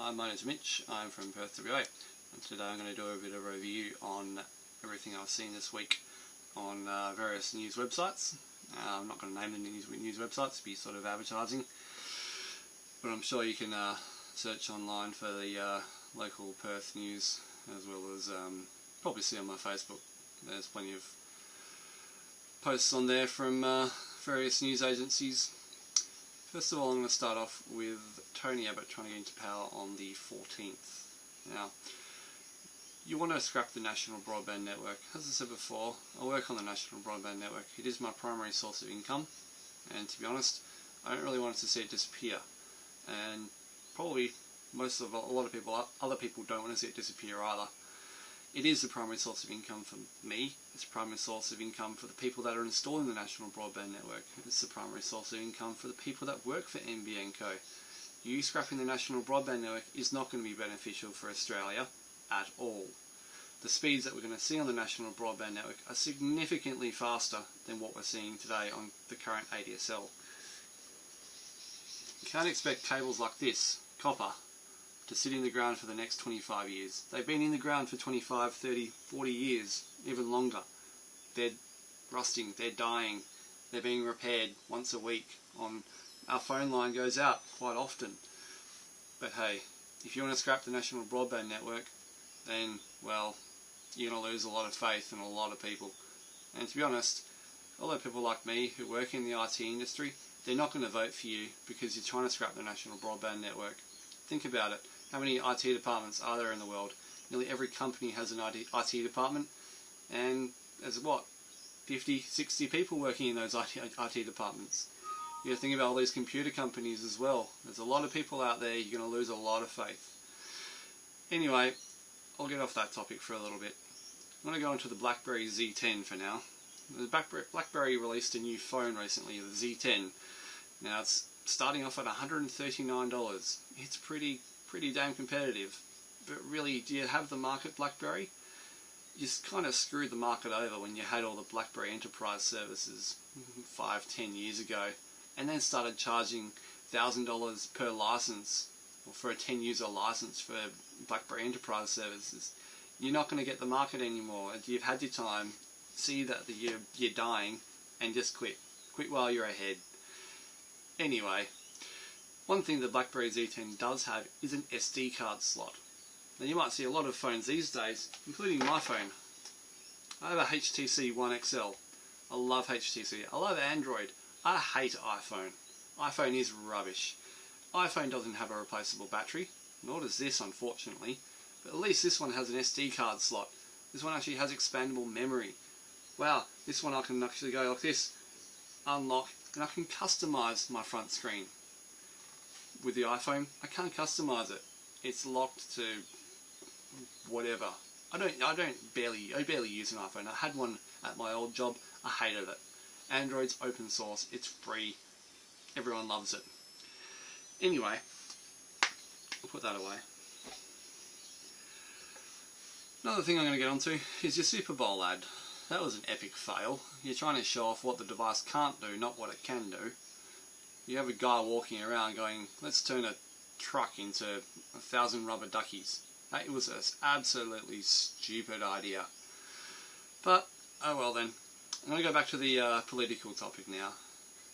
Hi, my name is Mitch. I'm from Perth, WA, and today I'm going to do a bit of a review on everything I've seen this week on various news websites. I'm not going to name the news websites to be sort of advertising, but I'm sure you can search online for the local Perth news, as well as probably see on my Facebook. There's plenty of posts on there from various news agencies. First of all, I'm going to start off with Tony Abbott trying to get into power on the 14th. Now, you want to scrap the National Broadband Network. As I said before, I work on the National Broadband Network. It is my primary source of income, and to be honest, I don't really want to see it disappear. And probably a lot of people, other people don't want to see it disappear either. It is the primary source of income for me. It's the primary source of income for the people that are installing the National Broadband Network. It's the primary source of income for the people that work for NBN Co. You scrapping the National Broadband Network is not going to be beneficial for Australia at all. The speeds that we're going to see on the National Broadband Network are significantly faster than what we're seeing today on the current ADSL. You can't expect cables like this, copper, to sit in the ground for the next 25 years. They've been in the ground for 25, 30, 40 years, even longer. They're rusting, they're dying, they're being repaired once a week. Our phone line goes out quite often. But hey, if you want to scrap the National Broadband Network, then, well, you're going to lose a lot of faith in a lot of people. And to be honest, a lot of people like me who work in the IT industry, they're not going to vote for you because you're trying to scrap the National Broadband Network. Think about it. How many IT departments are there in the world? Nearly every company has an IT department, and there's what, 50, 60 people working in those IT departments. You got to think about all these computer companies as well. There's a lot of people out there, you're going to lose a lot of faith. Anyway, I'll get off that topic for a little bit. I'm going to go into the BlackBerry Z10 for now. The BlackBerry released a new phone recently, the Z10. Now it's starting off at $139. It's pretty damn competitive. But really, do you have the market BlackBerry? You just kind of screwed the market over when you had all the BlackBerry Enterprise services 5-10 years ago, and then started charging $1,000 per license, or for a 10-user license for BlackBerry Enterprise services. You're not going to get the market anymore. You've had your time. See that you're dying, and just quit. Quit while you're ahead. Anyway, one thing the BlackBerry Z10 does have is an SD card slot. Now you might see a lot of phones these days, including my phone. I have a HTC One XL. I love HTC. I love Android. I hate iPhone. iPhone is rubbish. iPhone doesn't have a replaceable battery, nor does this, unfortunately. But at least this one has an SD card slot. This one actually has expandable memory. Wow, this one I can actually go like this, unlock, and I can customize my front screen. With the iPhone, I can't customize it. It's locked to whatever. I barely use an iPhone. I had one at my old job. I hated it. Android's open source. It's free. Everyone loves it. Anyway, I'll put that away. Another thing I'm going to get onto is your Super Bowl ad. That was an epic fail. You're trying to show off what the device can't do, not what it can do. You have a guy walking around going, let's turn a truck into 1,000 rubber duckies. That was an absolutely stupid idea. But, oh well then. I'm going to go back to the political topic now.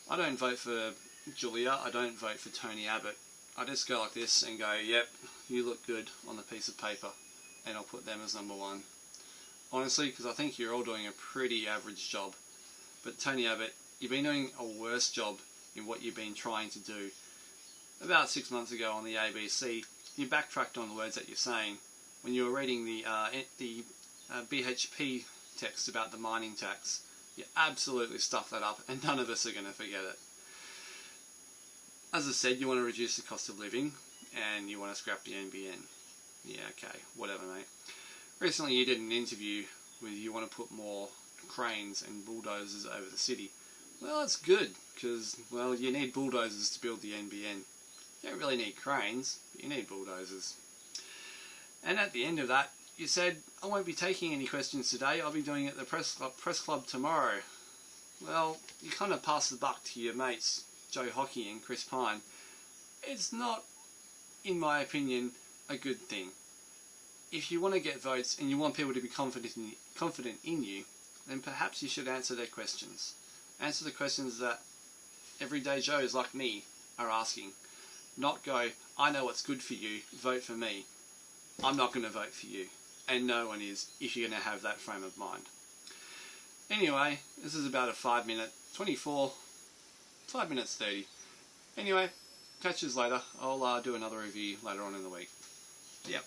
I don't vote for Julia, I don't vote for Tony Abbott. I just go like this and go, yep, you look good on the piece of paper. And I'll put them as number one. Honestly, because I think you're all doing a pretty average job. But Tony Abbott, you've been doing a worse job in what you've been trying to do. About 6 months ago on the ABC, you backtracked on the words that you're saying when you were reading the BHP text about the mining tax. You absolutely stuffed that up, and none of us are going to forget it. As I said, you want to reduce the cost of living, and you want to scrap the NBN. Yeah, okay, whatever, mate. Recently you did an interview where you want to put more cranes and bulldozers over the city. Well, that's good, because, well, you need bulldozers to build the NBN. You don't really need cranes, but you need bulldozers. And at the end of that, you said, I won't be taking any questions today, I'll be doing it at the press club tomorrow. Well, you kind of passed the buck to your mates, Joe Hockey and Chris Pine. It's not in my opinion, a good thing. If you want to get votes and you want people to be confident in you, then perhaps you should answer their questions. Answer the questions that everyday Joes like me are asking. Not go, I know what's good for you, vote for me. I'm not going to vote for you. And no one is, if you're going to have that frame of mind. Anyway, this is about a 5 minute, 24, 5 minutes 30. Anyway, catch you later. I'll do another review later on in the week. Yep.